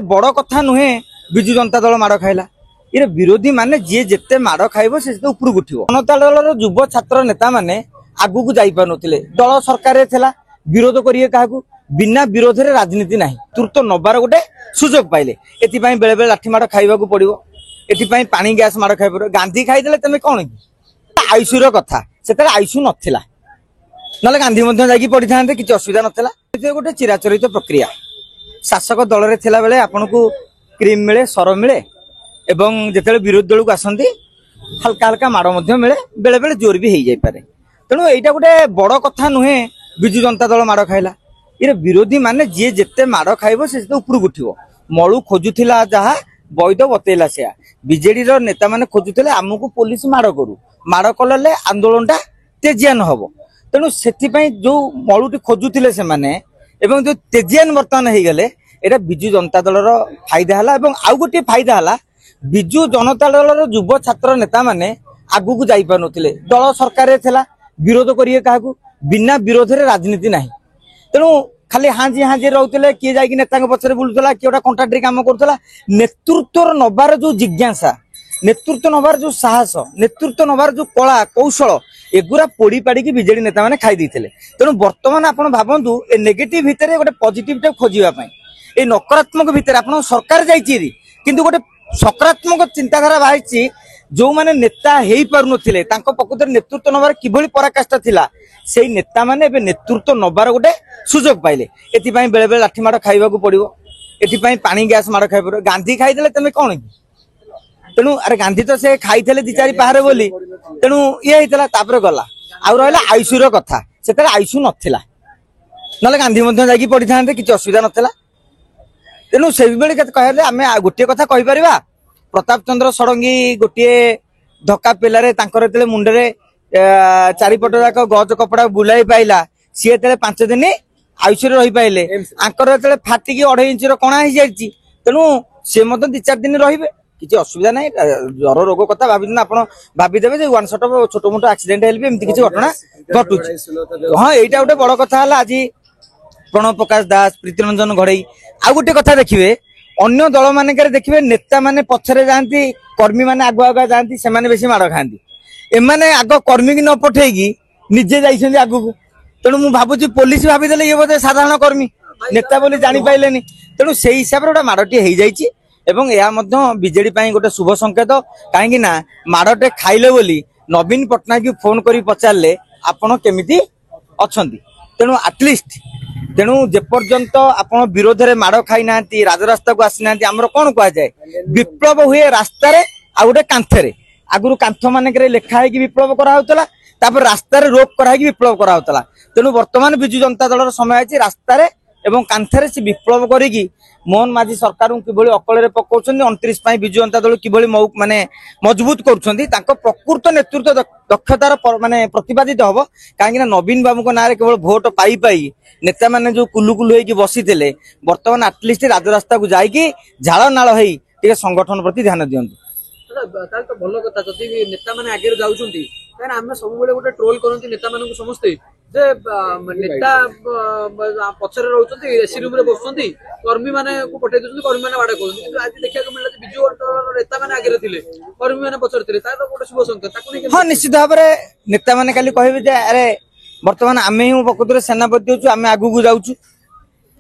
बड़ कथा नुहे विजु जनता दल माड़ खाइला ये विरोधी माने जी जिते माड़ खाइब से उपरକୁ उठिबो। जनता दलर युव छात्र नेता माने आगु को जाई पारुनथिले दल सरकार थिला विरोध करिए काहाकू बिना विरोध रे राजनीति नाही तुरत नबार गोटे सुजोग पाइले एति पई बेले बेले लाठी माड़ खाइबा को पड़िबो एति पई पानी गैस माड़ खाइ पड़ो गांधी खाइदेले तमे कोन की आयुषुर कथा सेतले आयुषु नथिला नले गांधी मध्ये जाई पड़ी थांते किछ असुविधा नथिला ए गोटे चिराचरित प्रक्रिया शासक दल रे थिला बेले आपन को क्रीम मिले सर मिले एवं जेतेले विरोधी दल को आसंती हल्का हल्का माड़ मध्ये मिले बेले बेले जोर भी हेई जाई पारे तेणु एटा गोटे बड़ कथा नुहे विजु जनता दल माड़ खाइला ये विरोधी माने जी जिते माड़ खाइब से उपरକୁ उठिबो मळु खोजुथिला जहा वैध बतेला से बीजेडी रो नेता माने खोजुथिले हमकु पुलिस माड़ करू माड़ कलले आंदोलनटा तेजियान हबो तेणु सेति पई जो मळुटी खोजुथिले से माने एवं जो तेजियान वर्तमान हे गले एटा बिजु जनता दलर फायदा हला एवं आउ गोटे फायदा हला बिजु जनता दलर युव छात्र नेता माने आगु को जाई पारुनथिले दल सरकार थिला विरोध करिए काहाकू बिना विरोध रे राजनीति नाही तेणु खाली हाजी हाजी रोते किए जाकि नेता पछरे बुलूला किए कंट्राक्टरी काम करूला नेतृत्व नबार जो जिज्ञासा नेतृत्व नबार जो साहस नेतृत्व नबार जो कला कौशल एगुरा पोड़ी पाड़ी बीजेडी नेता मैंने खाई देते तेणु बर्तमान आप भावतु ए नेगेटिव भितर गोटे पॉजिटिव खोजापी ए नकारात्मक भितर आप सरकार जाइए किंतु गोटे सकारात्मक चिंताधारा बाहरी जो माने नेता हेई पारु नथिले तांको प्रकृत नेतृत्व नबार किभली पराकाष्ठा थिला सेई नेता माने एबे नेतृत्व नबार गोटे सुजोग पाइले एति पई बेले बेले लाठी माड़ खाइबा को पड़िबो एति पई पानी गैस माड़ खाइ पड़ो गांधी खाइदेले तमे कोन की तेणु अरे गांधी तो से खाइथले दि चारि पहारे बोली तेणु ये हेतला तापर गला आ रहला आयुषुर कथा सेतले आयुषु नथिला नले गांधी मध्ये जाई पड़ी थांते किछ असुविधा नथिला तेणु से बेले कहले आमे गोटे कथा कहि परिबा प्रताप चंद्र षडंगी गोटे धक्का पेलारे तांकर तेले मुंडरे चारिपट जाक गज कपड़ा बुलाई पाइला सी 5 दिन आयुष रही पाइले आंकर फाटिकी 2.5 इंच कणा हो जाए तेणु सी 2-4 दिन रही किसी असुविधा ना ज्वर रोग कथा भाभी आप भाईदेवे जो वन शॉट छोट मोट एक्सीडेंट हेल्प एमती किसी घटना घटू हाँ यहाँ गोटे बड़ कथा आज प्रणव प्रकाश दास प्रीति रंजन घड़ई आउ गोटे कथा देखिए अन्य दल मानक देखिए नेता माने पछरे जाती कर्मी माने आगुआ आगुआ जाती से बेसी माड़ खाती एमाने आग कर्मी की न पठेगी निजे जाइछन्ती आगु को तेणु मु भाबुची पुलिस भाबीदेले ये बोधे साधारण कर्मी नेता बोली जानी पाइलेनी तेणु से हिसाब रे गोटे माड़टी हेई जाइछि एवं या मध्य बीजेडी पई गोटे शुभ संकेत काहेकि ना माड़टे खाइले बोली नवीन पटनायक फोन करी पचारले आपण केमिति अछंती तेणु एटलिस्ट तेणु जेपर्यंत आपण विरोध रे माड़ खाई नांती राजरास्ता को आसी नांती हमर कोन कहा जाय विप्लव हुए रास्ता रे आ गोटे कांथरे आगुरु कांथ मानक लेखा है विप्लव कराउतला तापर रास्ता रे रोक करा विप्लव कराउतला तेणु वर्तमान बिजु जनता दलर समय अछि रास्ता रे एवं कांथरे से विप्लव करिकी मोहन माझी सरकार किभली अकल पकाउछन्ती 29 पई बिजु जनता दल किभली माने मजबूत करूछन्ती तांको प्रकृत नेतृत्व दक्षतार माने प्रतिपादित हबो काहेकि नवीन बाबू को नारे केवल भोट पाई पाई नेता माने जो कुलु कुलु होई बसिथिले वर्तमान एटलिस्ट राजरास्ता को जाईकी झाळ नाळ हेई टिके संगठन प्रति ध्यान दियंतु तो भल कथा जदि नेता मैंने आगे जाऊँगी कहीं आम सब गोटे ट्रोल करती नेता मान समस्ते जे नेता पछरे रोचंती एसी रूम रे बसुंती कर्मी माने को पठै दउछंती कर्मी माने बाडा करछंती किंतु आज देखिया को मिलला बिजु नेता माने आगे थिले कर्मी माने पछरे थिले ता तो गोटे शुभ संकेत ताकू नहीं हां निश्चित भाव रे नेता माने खाली कहबे जे अरे वर्तमान आमे ही प्रकृत सेनापति होछु आमे आगु को जाउछु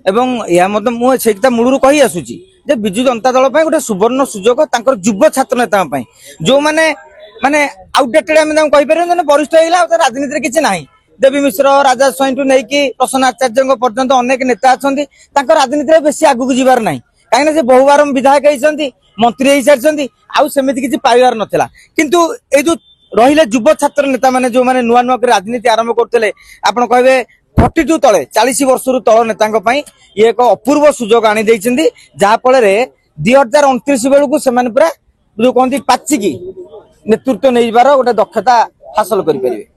एवं या मतलब मु सेटा मुळुरु कहि आसुची जे बिजु जनता दल पई गोटे सुवर्ण सुजोग तांकर युवा छात्र नेता पई जो माने माने आउटडेटेड हम दाम कहि परन ने वरिष्ठ हेला राजनीति रे किछि नाही देवी मिश्र राजा स्वाईंटू नहीं कि प्रसन्न आचार्य पर्यंत अनेक नेता अछंती तांकर राजनीति रे बेसी आगु को जिबार नाही काहे ना जे बहु बार विधायक हेइछंती मंत्री हेइ सारछंती आउ सेमिति किछि पाइबार नथिला किंतु ए जो रहिले युवा छात्र नेता माने जो माने नुआ नुआ राजनीति आरंभ करथिले आपण कहबे 42 तले 40 वर्ष रु तल नेतांक पई ये एक अपूर्व सुजोग आनी दैछंती जहा फल रे 2029 बेलू को सेमाने पूरा जो कहंती पाचिकी नेतृत्व नैबार गोटे दक्षता हासिल करि परिबे।